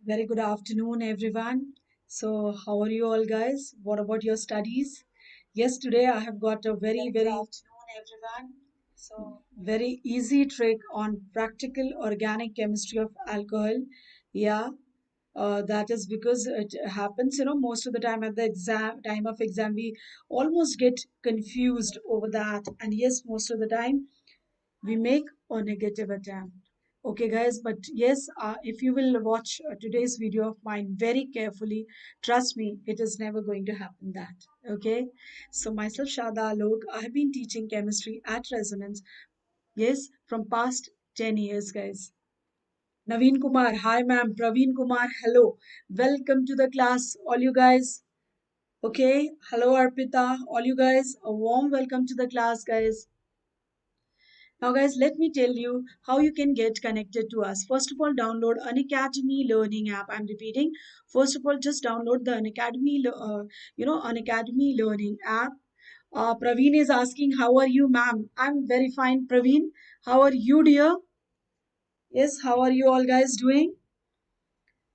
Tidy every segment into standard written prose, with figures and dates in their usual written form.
Very good afternoon, everyone. So, how are you all, guys? What about your studies? Yes, today I have got a very afternoon, everyone. So, very easy trick on practical organic chemistry of alcohol. Yeah, that is because it happens, most of the time at the exam time of exam, we almost get confused over that. And yes, most of the time we make a negative attempt. Okay, guys, but yes, if you will watch today's video of mine very carefully, trust me, it is never going to happen that. Okay, so myself, Sharada Alok, I have been teaching chemistry at Resonance, yes, from past 10 years, guys. Naveen Kumar, hi ma'am. Praveen Kumar, hello. Welcome to the class, all you guys. Okay, hello Arpita, all you guys. A warm welcome to the class, guys. Now, guys, let me tell you how you can get connected to us. First of all, download Unacademy Learning app. I'm repeating. First of all, just download the Unacademy Learning app. Praveen is asking, "How are you, ma'am?" I'm very fine, Praveen. How are you, dear? Yes, how are you all guys doing?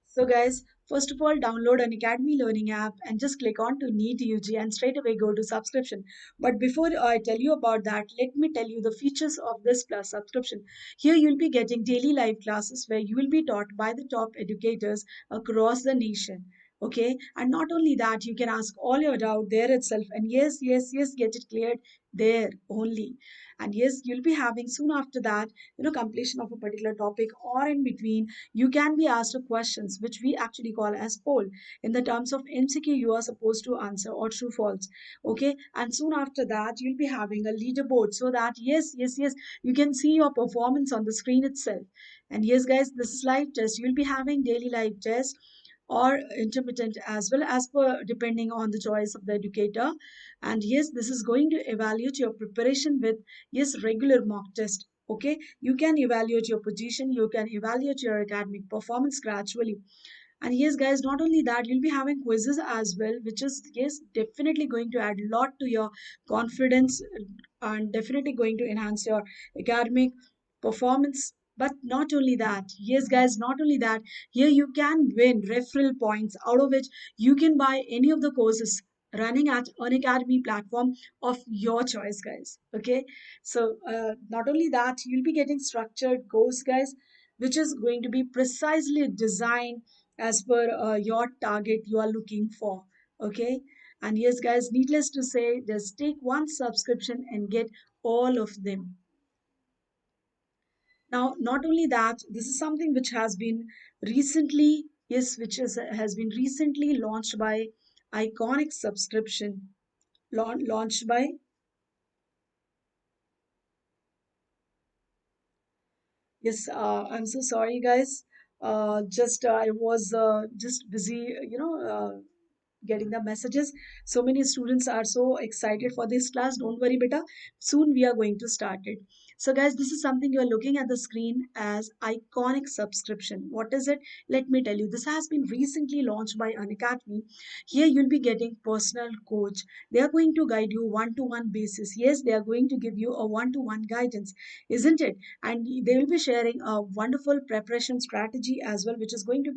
So guys, first of all, download an Academy Learning app and just click on to NEET UG and straight away go to subscription. But before I tell you about that, let me tell you the features of this plus subscription. Here you'll be getting daily live classes where you will be taught by the top educators across the nation. Okay, and not only that, you can ask all your doubt there itself, and yes, get it cleared there only. And yes, you'll be having soon after that, completion of a particular topic or in between you can be asked questions which we actually call as poll. In the terms of MCQ, you are supposed to answer or true false. Okay, and soon after that, you'll be having a leaderboard so that yes, you can see your performance on the screen itself. And yes, guys, this is live test. You'll be having daily live test or intermittent as well as per depending on the choice of the educator. And yes, this is going to evaluate your preparation with yes regular mock test. Okay, you can evaluate your position, you can evaluate your academic performance gradually. And yes, guys, not only that, you'll be having quizzes as well, which is yes definitely going to add a lot to your confidence and definitely going to enhance your academic performance. But not only that, yes, guys, not only that, here you can win referral points out of which you can buy any of the courses running at an academy platform of your choice, guys. Okay, so not only that, you'll be getting structured course, guys, which is going to be precisely designed as per your target you are looking for. Okay, and yes, guys, needless to say, just take one subscription and get all of them. Now, not only that, this is something which has been recently, yes, has been recently launched by Iconic Subscription, launched by, yes, I'm so sorry, guys. Just I was just busy, getting the messages. So many students are so excited for this class. Don't worry, beta. Soon we are going to start it. So, guys, this is something you are looking at the screen as iconic subscription. What is it? Let me tell you. This has been recently launched by Unacademy. Here you'll be getting personal coach. They are going to guide you one-to-one basis. Yes, they are going to give you a one-to-one guidance, isn't it? And they will be sharing a wonderful preparation strategy as well, which is going to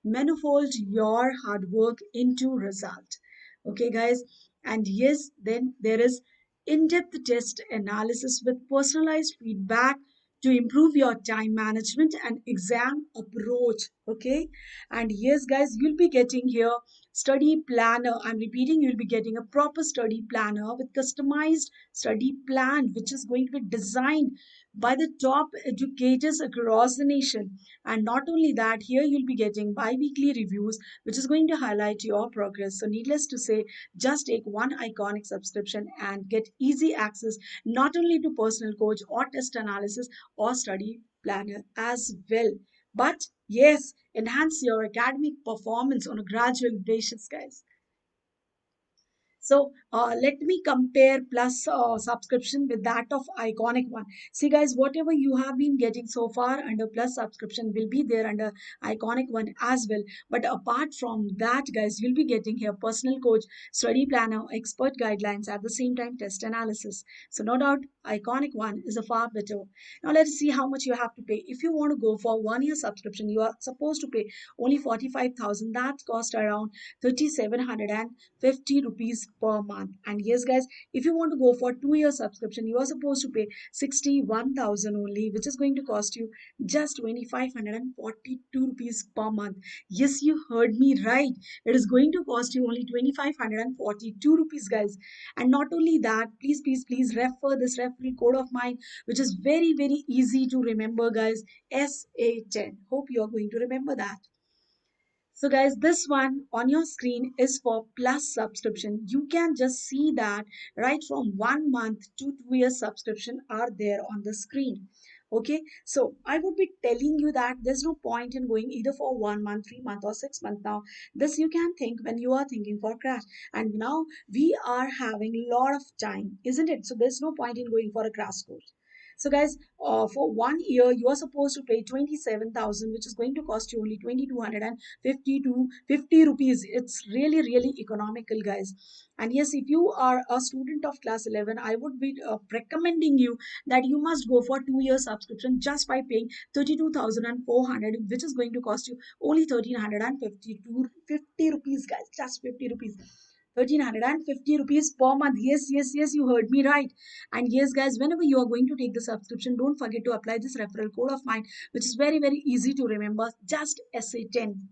manifold your hard work into result. Okay, guys, and yes, then there is in-depth test analysis with personalized feedback to improve your time management and exam approach. Okay, and yes, guys, you'll be getting here study planner. I'm repeating, you'll be getting a proper study planner with customized study plan which is going to be designed by the top educators across the nation. And not only that, here you'll be getting bi-weekly reviews, which is going to highlight your progress. So needless to say, just take one iconic subscription and get easy access not only to personal coach or test analysis or study planner as well. But yes, enhance your academic performance on a gradual basis, guys. So let me compare plus subscription with that of iconic one. See guys, whatever you have been getting so far under plus subscription will be there under iconic one as well. But apart from that guys, you'll be getting here personal coach, study planner, expert guidelines, at the same time test analysis. So no doubt iconic one is a far better. Now let's see how much you have to pay. If you want to go for 1 year subscription, you are supposed to pay only 45,000. That cost around 3,750 rupees per month. And yes guys, if you want to go for 2 year subscription, you are supposed to pay 61,000 only, which is going to cost you just 2,542 rupees per month. Yes, you heard me right. It is going to cost you only 2,542 rupees guys. And not only that, please refer this referral code of mine, which is very easy to remember guys. SA10. Hope you are going to remember that. So guys, this one on your screen is for plus subscription. You can just see that right from 1 month to 2 year subscription are there on the screen. Okay, so I would be telling you that there's no point in going either for 1 month, 3 month, or 6 month. Now, this you can think when you are thinking for crash. And now we are having a lot of time, isn't it? So there's no point in going for a crash course. So guys, for 1 year, you are supposed to pay 27,000, which is going to cost you only 2,250 to 50 rupees. It's really economical, guys. And yes, if you are a student of class 11, I would be recommending you that you must go for 2 year subscription just by paying 32,400, which is going to cost you only 1,352 50 rupees, guys. Just 50 rupees. 1,350 rupees per month. Yes, you heard me right. And yes, guys, whenever you are going to take the subscription, don't forget to apply this referral code of mine, which is very easy to remember. Just SA10.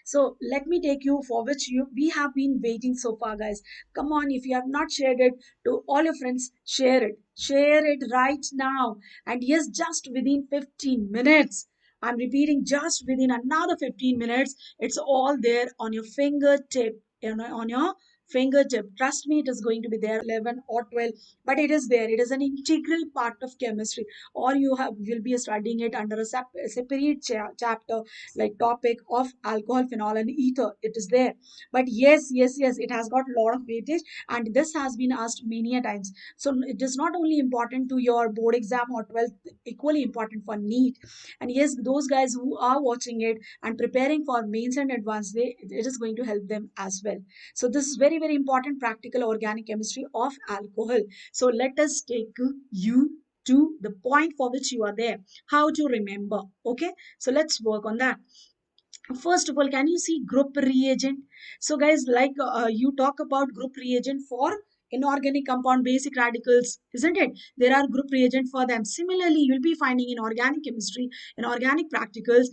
So let me take you for which you we have been waiting so far, guys. Come on, if you have not shared it to all your friends, share it. Share it right now. And yes, just within 15 minutes. I'm repeating, just within another 15 minutes, it's all there on your fingertip. On your fingertip. Trust me, it is going to be there 11 or 12, but it is there. It is an integral part of chemistry. Or you have will be studying it under a separate chapter like topic of alcohol, phenol, and ether. It is there. But yes, it has got a lot of weightage, and this has been asked many a times. So it is not only important to your board exam or 12th, equally important for NEET. And yes, those guys who are watching it and preparing for mains and advanced, it is going to help them as well. So this is very important practical organic chemistry of alcohol. So let us take you to the point for which you are there, how to remember. Okay, so let's work on that. First of all, can you see group reagent? So guys, like you talk about group reagent for inorganic compound basic radicals, isn't it? There are group reagent for them. Similarly, you'll be finding in organic chemistry, in organic practicals,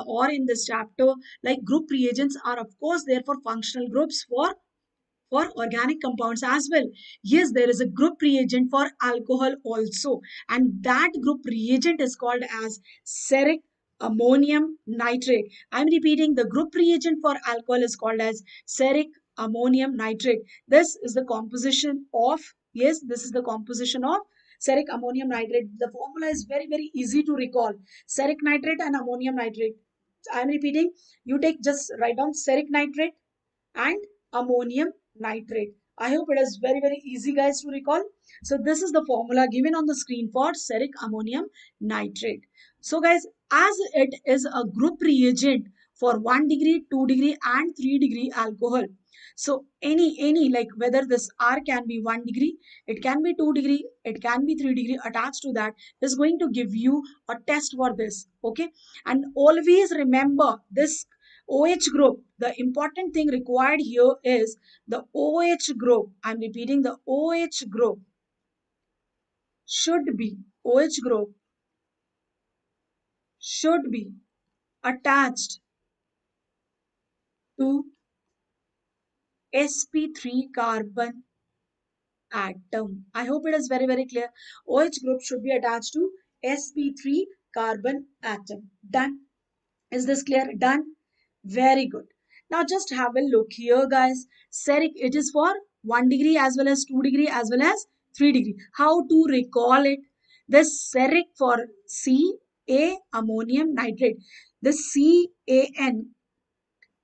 or in this chapter, like group reagents are of course there for functional groups for organic compounds as well. Yes, there is a group reagent for alcohol also, and that group reagent is called as steric ammonium nitrate. I'm repeating, the group reagent for alcohol is called as steric ammonium nitrate. This is the composition of, yes, this is the composition of steric ammonium nitrate. The formula is very easy to recall. Steric nitrate and ammonium nitrate. I'm repeating, you take just write down steric nitrate and ammonium nitrate. I hope it is very easy, guys, to recall. So this is the formula given on the screen for steric ammonium nitrate. So guys, as it is a group reagent for 1 degree, 2 degree and 3 degree alcohol. So any like whether this R can be 1 degree, it can be 2 degree, it can be 3 degree, attached to that is going to give you a test for this. Okay, and always remember this OH group. The important thing required here is the OH group. I'm repeating, the OH group should be, OH group should be attached to sp3 carbon atom. I hope it is very clear. OH group should be attached to sp3 carbon atom. Done. Is this clear? Done. Very good. Now just have a look here, guys. Steric, it is for 1 degree as well as 2 degree as well as 3 degree. How to recall it? The steric for Ca ammonium nitrate. The CAN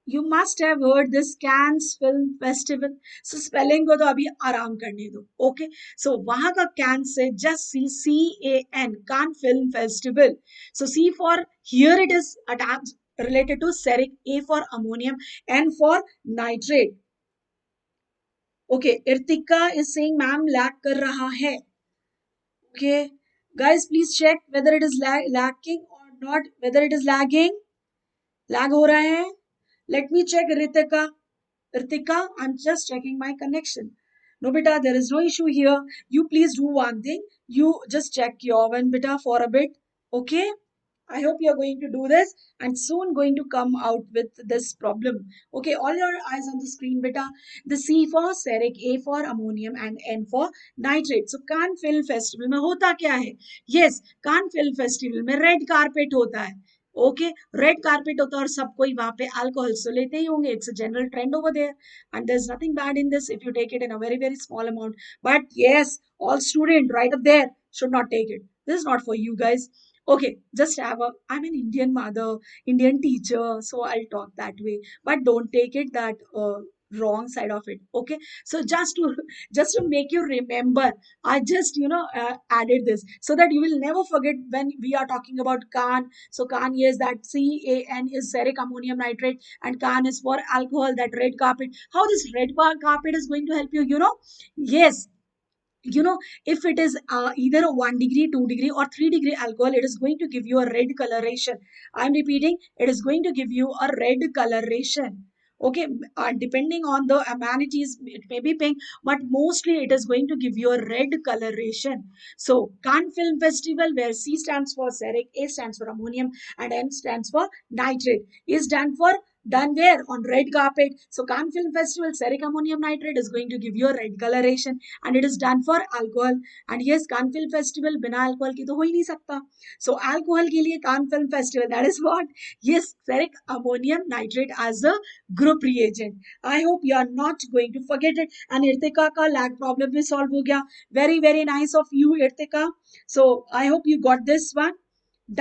You must have heard this Cannes Film Festival. So spelling को तो अभी आराम करने दो. Okay. So वहाँ का Cannes से just see CAN, Cannes Film Festival. So C for here it is attached related to seric, A for ammonium, N for nitrate. Okay. Irtika is saying ma'am lag कर रहा है. Okay. Guys, please check whether it is lagging or not. Whether it is lagging. Lag हो रहा है. Let me check Ritika. Ritika, I'm just checking my connection. No, beta, there is no issue here. You please do one thing. You just check your one, beta, for a bit. Okay? I hope you're going to do this and soon going to come out with this problem. Okay, all your eyes on the screen, beta. The C for seric, A for ammonium and N for nitrate. So Cannes Film Festival में होता क्या है? Yes, Cannes Film Festival में red carpet होता है. Okay red carpet होता है और सब कोई वहां पे अल्कोहल तो लेते ही होंगे it's a general trend over there and there is nothing bad in this if you take it in a very very small amount but yes all student right up there should not take it. This is not for you guys. Okay, just have a. I'm an Indian mother, Indian teacher, so I'll talk that way. But don't take it that wrong side of it. Okay, so just to make you remember, I just added this so that you will never forget when we are talking about Can. So Can is that CAN is seric ammonium nitrate, and Can is for alcohol. That red carpet. How this red carpet is going to help you? Yes, if it is either a 1 degree 2 degree or 3 degree alcohol, it is going to give you a red coloration. I'm repeating, it is going to give you a red coloration. Okay, depending on the amenities, it may be pink, but mostly it is going to give you a red coloration. So Cannes Film Festival, where C stands for seric, A stands for ammonium, and N stands for nitrate, is done where? On red carpet. So Cannes Film Festival, seric ammonium nitrate is going to give you a red coloration, and it is done for alcohol. And yes, Cannes Film Festival बिना alcohol की तो हो ही नहीं सकता. So alcohol के लिए Cannes Film Festival, that is what? Yes, ferric ammonium nitrate as a group reagent. I hope you are not going to forget it. And Irtika का lag problem भी solve हो गया. Very very nice of you, Irtika. So I hope you got this one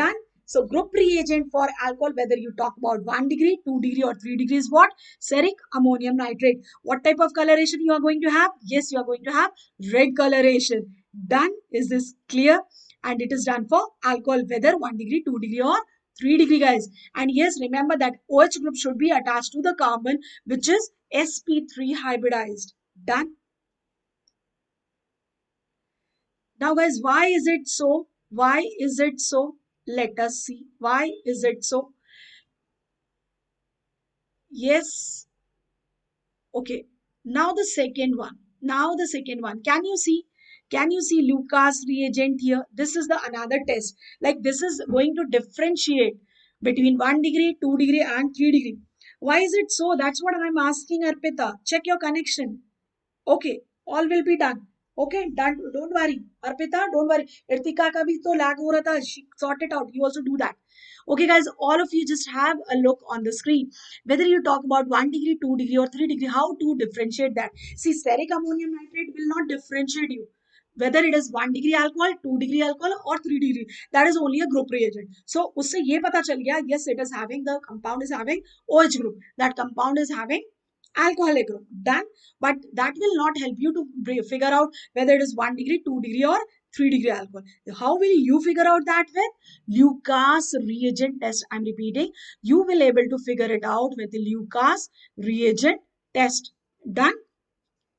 done. So group reagent for alcohol, whether you talk about 1 degree, 2 degree or 3 degrees, what? Seric ammonium nitrate. What type of coloration you are going to have? Yes, you are going to have red coloration. Done. Is this clear? And it is done for alcohol, whether 1 degree, 2 degree or 3 degree, guys. And yes, remember that OH group should be attached to the carbon, which is sp3 hybridized. Done. Now, guys, why is it so? Why is it so? Let us see. Why is it so? Yes. Okay. Now the second one. Now the second one. Can you see? Can you see Lucas reagent here? This is the another test. Like this is going to differentiate between 1 degree, 2 degree and 3 degree. Why is it so? That's what I'm asking, Arpita. Check your connection. Okay, all will be done. Okay, done. Don't worry. Arpita, don't worry. Irtika ka bhi to lag ho raha tha. She sort it out. You also do that. Okay, guys, all of you just have a look on the screen. Whether you talk about 1 degree, 2 degree or 3 degree, how to differentiate that. See, steric ammonium nitrate will not differentiate you. Whether it is 1 degree alcohol, 2 degree alcohol or 3 degree. That is only a group reagent. So, usse ye pata chal gaya, yes, it is having, the compound is having OH group. That compound is having alcoholic group. Done. But that will not help you to figure out whether it is 1 degree, 2 degree or 3 degree alcohol. How will you figure out that? With Lucas reagent test. I'm repeating. You will able to figure it out with the Lucas reagent test. Done.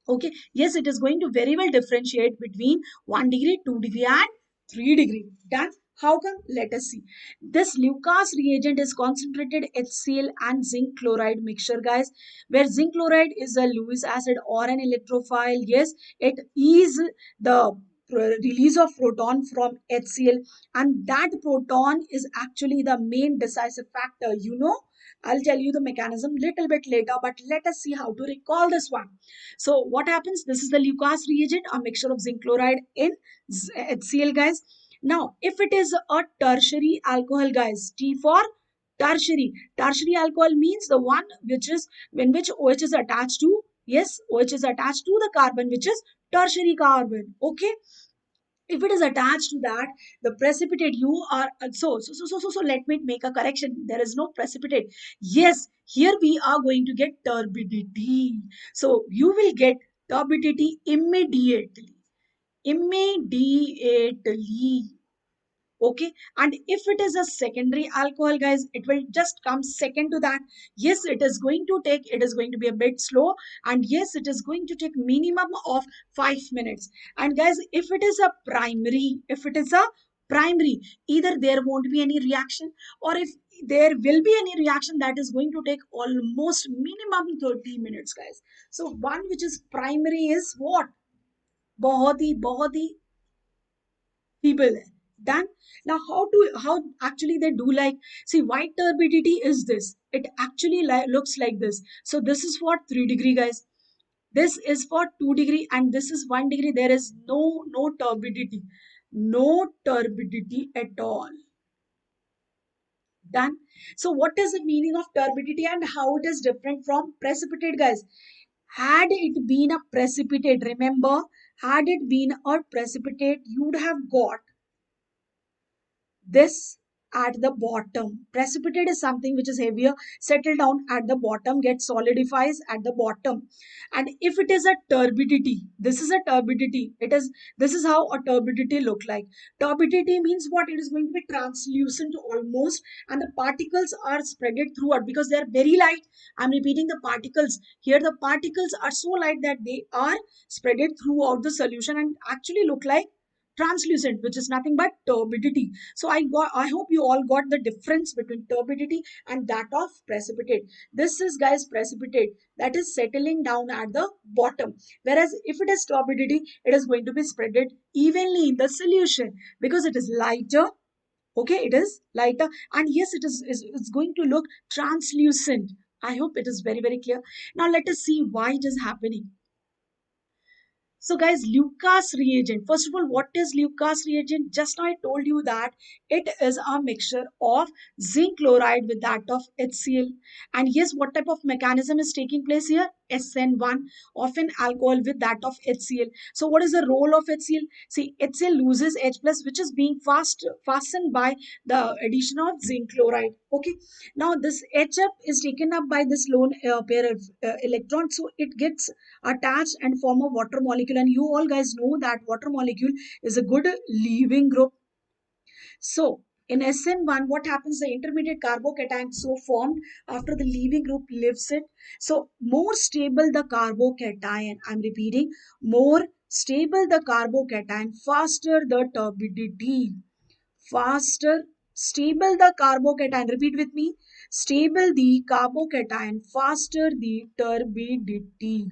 Okay. Yes, it is going to very well differentiate between 1 degree, 2 degree and 3 degree. Done. How come? Let us see. This Lucas reagent is concentrated HCl and zinc chloride mixture, guys, where zinc chloride is a Lewis acid or an electrophile. Yes, it is the release of proton from HCl, and that proton is actually the main decisive factor. I'll tell you the mechanism little bit later, but let us see how to recall this one. So what happens? This is the Lucas reagent, a mixture of zinc chloride in HCl, guys. Now, if it is a tertiary alcohol, guys, T for tertiary. Tertiary alcohol means the one which is when which OH is attached to, yes, OH is attached to the carbon, which is tertiary carbon. Okay. If it is attached to that, the precipitate, you are so let me make a correction. There is no precipitate. Yes, here we are going to get turbidity. So you will get turbidity immediately. Immediately. Okay, and if it is a secondary alcohol, guys, it will just come second to that. Yes, it is going to be a bit slow, and yes, it is going to take minimum of 5 minutes. And guys, if it is a primary, either there won't be any reaction, or if there will be any reaction, that is going to take almost minimum 30 minutes, guys. So one which is primary is what, बहुत ही people there. Then now how actually they do, like, see, white turbidity is this. It actually looks like this. So this is for 3 degree, guys. This is for 2 degree, and this is 1 degree. There is no turbidity, no turbidity at all. Done. So what is the meaning of turbidity and how it is different from precipitate, guys? Had it been a precipitate, remember, had it been a precipitate, you'd have got this at the bottom. Precipitate is something which is heavier, settle down at the bottom, get solidifies at the bottom. And if it is a turbidity, this is a turbidity. This is how a turbidity look like. Turbidity means what? It is going to be translucent almost, and the particles are spreaded throughout because they are very light. I'm repeating the particles. Here the particles are so light that they are spreaded throughout the solution and actually look like translucent, which is nothing but turbidity. So I hope you all got the difference between turbidity and that of precipitate. This is, guys, precipitate, that is settling down at the bottom, whereas if it is turbidity, it is going to be spreaded evenly in the solution because it is lighter. Okay, it is lighter, and yes, it's going to look translucent. I hope it is very, very clear. Now let us see why it is happening. So guys, Lucas reagent. First of all, what is Lucas reagent? Just now I told you that it is a mixture of zinc chloride with that of HCl. And yes, what type of mechanism is taking place here? SN1 of an alcohol with that of HCl. So what is the role of HCl? See, HCl loses H plus, which is being fastened by the addition of zinc chloride. Okay. Now this H up is taken up by this lone pair of electrons. So it gets attach and form a water molecule, and you all guys know that water molecule is a good leaving group. So in SN1, what happens? The intermediate carbocation so formed after the leaving group leaves it. So more stable the carbocation, I'm repeating, more stable the carbocation, faster the turbidity. Faster, stable the carbocation, repeat with me, stable the carbocation, faster the turbidity.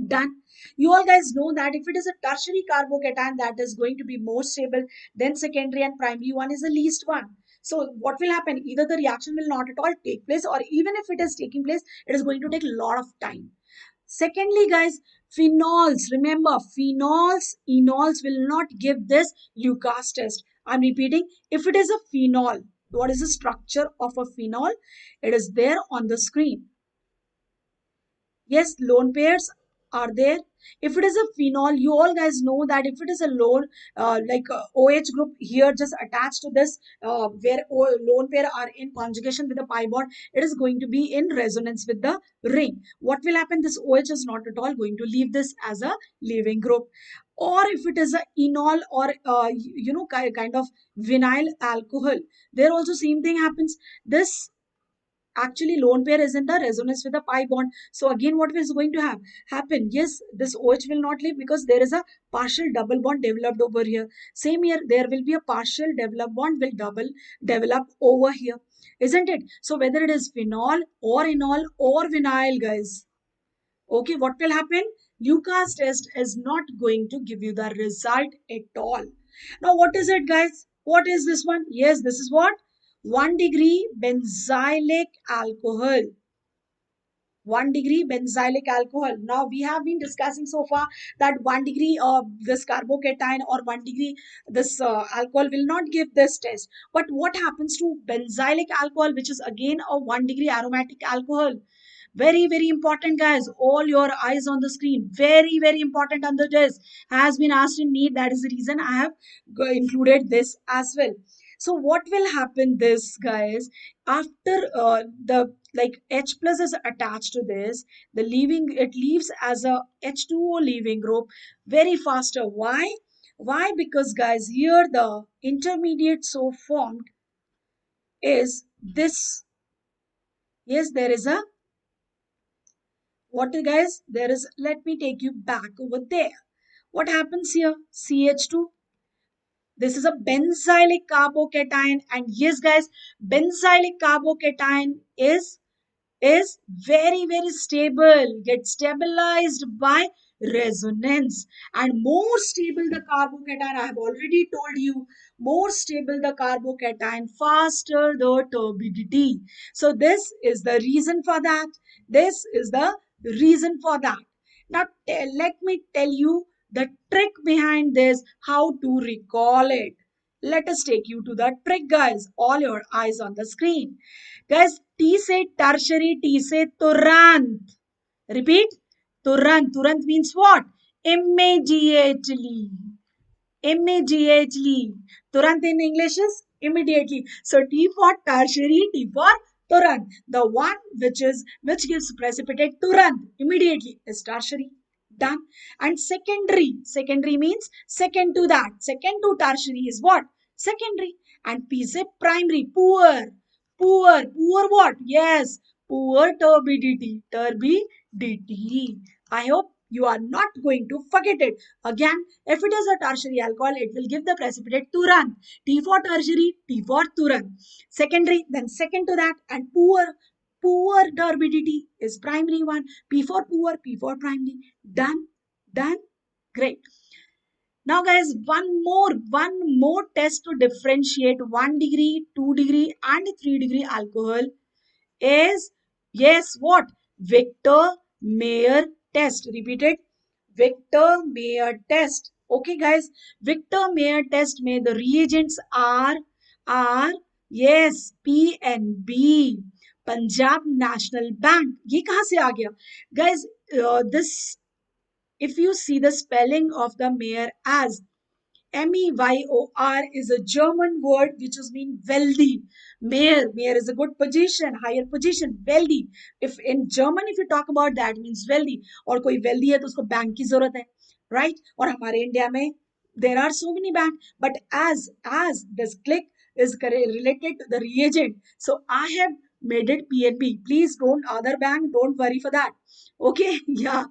Done. You all guys know that if it is a tertiary carbocation, that is going to be more stable, then secondary and primary one is the least one. So what will happen? Either the reaction will not at all take place, or even if it is taking place, it is going to take a lot of time. Secondly, guys, phenols. Remember, enols will not give this Lucas test. I'm repeating, if it is a phenol, what is the structure of a phenol? It is there on the screen. Yes, lone pairs are there. If it is a phenol, you all guys know that if it is a lone, OH group here just attached to this, where lone pair are in conjugation with the pi bond, it is going to be in resonance with the ring. What will happen? This OH is not at all going to leave this as a leaving group. Or if it is a enol or kind of vinyl alcohol, there also same thing happens. This actually lone pair is in the resonance with the pi bond. So again, what is going to happen? Yes, this OH will not leave because there is a partial double bond developed over here. Same here, there will be a partial developed bond will develop over here, isn't it? So whether it is phenol or enol or vinyl, guys, okay, what will happen? Lucas test is not going to give you the result at all. Now, what is it, guys? What is this one? Yes, this is what? 1 degree benzylic alcohol. 1 degree benzylic alcohol. Now, we have been discussing so far that 1 degree of this carbocation or 1 degree this alcohol will not give this test. But what happens to benzylic alcohol, which is again a 1 degree aromatic alcohol? Very important, guys. All your eyes on the screen. Very important under this. Has been asked in NEET. That is the reason I have included this as well. So what will happen this, guys, after the like H plus is attached to this, the leaving, it leaves as a H2O leaving group very faster. Why? Because, guys, here the intermediate so formed is this. Yes, there is a water, guys. There is, let me take you back over there. What happens here? CH2. This is a benzylic carbocation, and yes, guys, benzylic carbocation is very stable, gets stabilized by resonance. And more stable the carbocation, I have already told you, more stable the carbocation, faster the turbidity. So this is the reason for that. This is the reason for that. Now let me tell you the trick behind this, how to recall it. Let us take you to the trick, guys. All your eyes on the screen. Guys, T say tertiary, T say Turant. Repeat. Turant. Turant means what? Immediately. Immediately. Turant in English is immediately. So T for tertiary, T for Turant. The one which gives precipitate Turant immediately is tertiary. Done. And secondary. Secondary means second to that. Second to tertiary is what? Secondary. And P say primary. Poor. Poor what? Yes, poor turbidity. Turbidity. I hope you are not going to forget it. Again, if it is a tertiary alcohol, it will give the precipitate Turan. T for tertiary, T for Turan. Secondary, then second to that, and poor turbidity is primary one. P for poor, P for primary. Done. Great. Now, guys, one more test to differentiate 1 degree, 2 degree, and 3 degree alcohol is, yes, what? Victor Mayer test. Repeat it. Victor Mayer test. Okay, guys. Victor Mayer test में the reagents are yes PNB, Punjab National Bank. ये कहाँ से आ गया? Guys, this, if you see the spelling of the Mayer as MEYOR, is a German word which is mean wealthy. Mayor is a good position, higher position, wealthy. If in German, if you talk about that, means wealthy. और कोई wealthy है तो उसको bank की जरूरत है, right? और हमारे इंडिया में there are so many bank, but as this click is related to the reagent, so I have made it PNB. Please don't other bank, don't worry for that. Okay, yeah,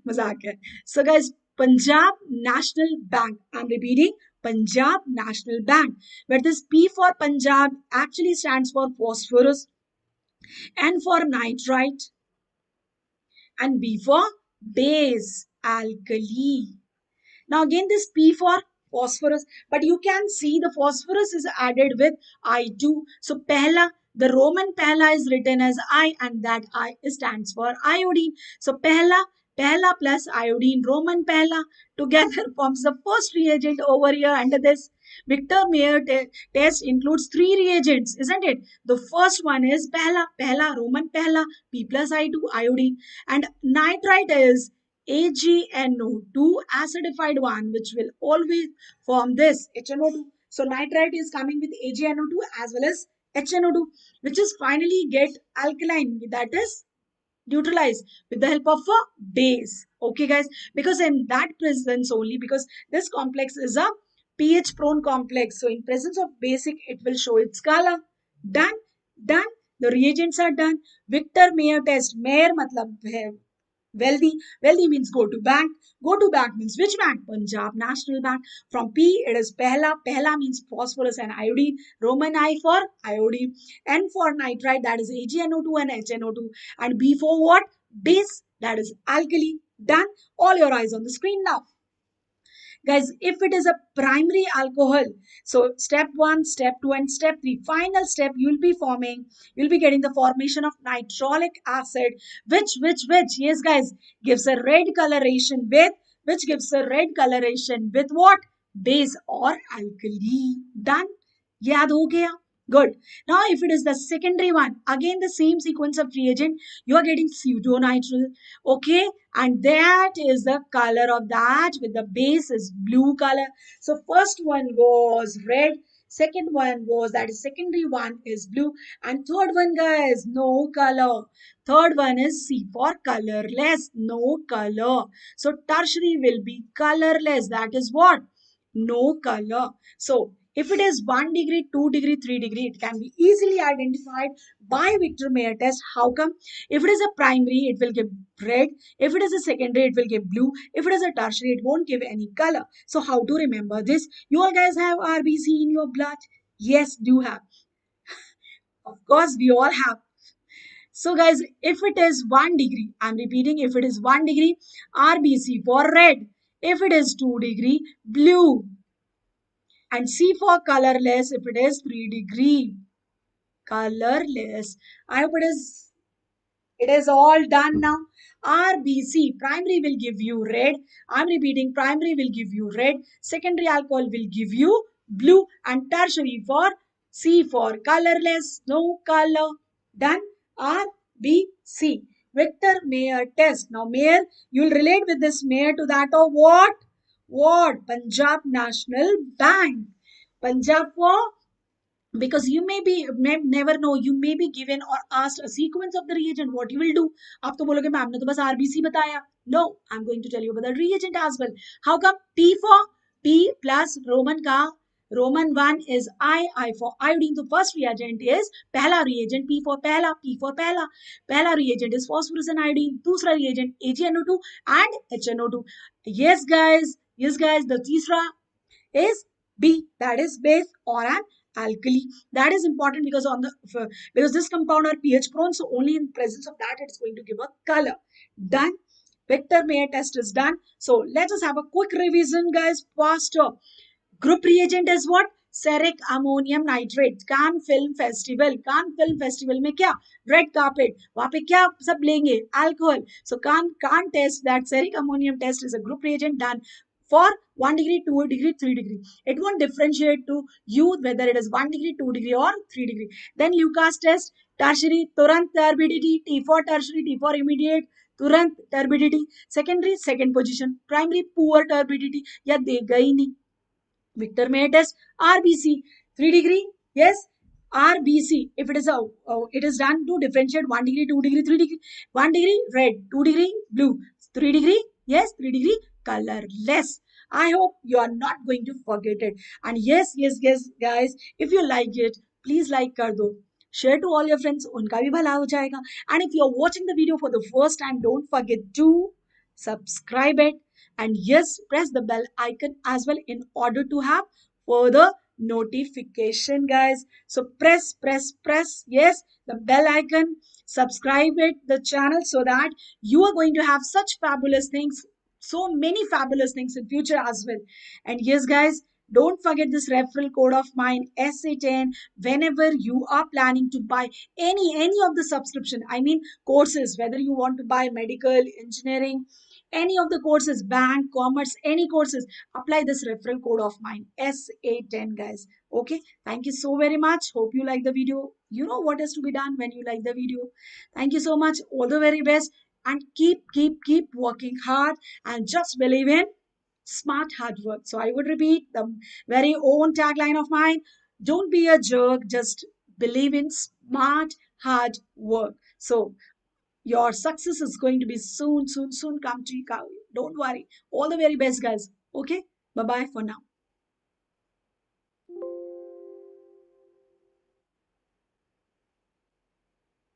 मजाक है. So guys, Punjab National Bank. I'm repeating, Punjab National Bank. But this P for Punjab actually stands for phosphorus, N for nitrite, and B for base, alkali. Now again this P for phosphorus, but you can see the phosphorus is added with I2. So pehla, the Roman pehla is written as I, and that I stands for iodine. So pehla plus iodine, Roman pehla, together forms the first reagent over here under this. Victor Mayer test includes 3 reagents, isn't it? The first one is pehla, Roman pehla, P plus I2, iodine, and nitrite is AgNO2, acidified one, which will always form this HNO2. So nitrite is coming with AgNO2 as well as HNO2, which is finally get alkaline, that is neutralized with the help of a base. Okay, guys, because in that presence only, because this complex is a pH prone complex, so in presence of basic, it will show its color. Done. The reagents are done. Victor Mayer test. Mayer matlab hai wealthy. Wealthy means go to bank. Go to bank means which bank? Punjab National Bank. From P, it is pehla. Pehla means phosphorus and iodine. Roman I for iodine. N for nitrite, that is AgNO2 and HNO2. And B for what? Base, that is alkali. Done. All your eyes on the screen now. Guys, if it is a primary alcohol, so step 1, step 2, and step 3, final step, you'll be getting the formation of nitrolic acid, which, yes guys, gives a red coloration with, what? Base or alkali. Done. याद हो गया? Good. Now, if it is the secondary one, again the same sequence of reagent, you are getting pseudonitrile. Okay. And that is the color of that with the base is blue color. So, first one was red. Second one was that is secondary one is blue. And third one, guys, no color. Third one is C for colorless. No color. So, tertiary will be colorless. That is what? No color. So, if it is 1 degree, 2 degree, 3 degree, it can be easily identified by Victor Mayer test. How come? If it is a primary, it will give red. If it is a secondary, it will give blue. If it is a tertiary, it won't give any color. So how to remember this? You all guys have RBC in your blood? Yes, do have. Of course, we all have. So guys, if it is 1 degree, I'm repeating, if it is 1 degree, RBC for red. If it is 2 degree, blue. And C for colorless if it is 3 degree. Colorless. I hope it is all done now. RBC, primary will give you red. I'm repeating, primary will give you red. Secondary alcohol will give you blue. And tertiary for C for colorless, no color. Done. RBC. Victor Mayer test. Now, Mayer, you'll relate with this Mayer to that of what? What? Punjab National Bank. Punjab for, because you may never know, you may be given or asked a sequence of the reagent. What you will do? आप तो बोलोगे ma'am ने तो बस RBC बताया. No, I'm going to tell you about the reagent as well. How come? P for P plus Roman का Roman one is I for iodine. So first reagent is पहला reagent P for पहला, P for पहला reagent is phosphorus and iodine. दूसरा reagent AgNO2 and HNO2. Yes guys, the तीसरा is B, that is base or an alkali. That is important because because this compound are pH prone, so only in presence of that it is going to give a color. Done. Victor Mayer test is done. So let us have a quick revision, guys. Faster. Group reagent is what? Ceric ammonium nitrate. Cannes Film Festival. Cannes Film Festival में क्या? Red carpet. वहाँ पे क्या सब लेंगे? Alcohol. So Cannes test, that ceric ammonium test is a group reagent done for 1 degree, 2 degree, 3 degree. It won't differentiate to you whether it is 1 degree, 2 degree or 3 degree. Then Lucas test, tertiary, Turant turbidity, T for tertiary, T for immediate, Turant turbidity. Secondary, second position. Primary, poor turbidity. या देगा ही नहीं. Victor Mayer test, RBC, 3 degree, yes, RBC. If it is it is done to differentiate 1 degree, 2 degree, 3 degree. 1 degree red, 2 degree blue, 3 degree, yes, 3 degree colorless. I hope you are not going to forget it. And yes, guys, if you like it, please like kar do. Share to all your friends. उनका भी भला हो जाएगा. And if you are watching the video for the first time, don't forget to subscribe it. And yes, press the bell icon as well in order to have further notification, guys. So press, yes, the bell icon, subscribe it, the channel, so that you are going to have such fabulous things, so many fabulous things in future as well. And yes, guys, don't forget this referral code of mine, SA10, whenever you are planning to buy any of the subscription, I mean courses, whether you want to buy medical, engineering, any of the courses, bank, commerce, any courses, apply this referral code of mine, SA10, guys. Okay, thank you so very much. Hope you like the video. You know what is to be done when you like the video. Thank you so much. All the very best. And keep working hard and just believe in smart hard work. So I would repeat the very own tagline of mine. Don't be a jerk. Just believe in smart hard work. So your success is going to be soon come to you. Don't worry. All the very best, guys. Okay? Bye-bye for now.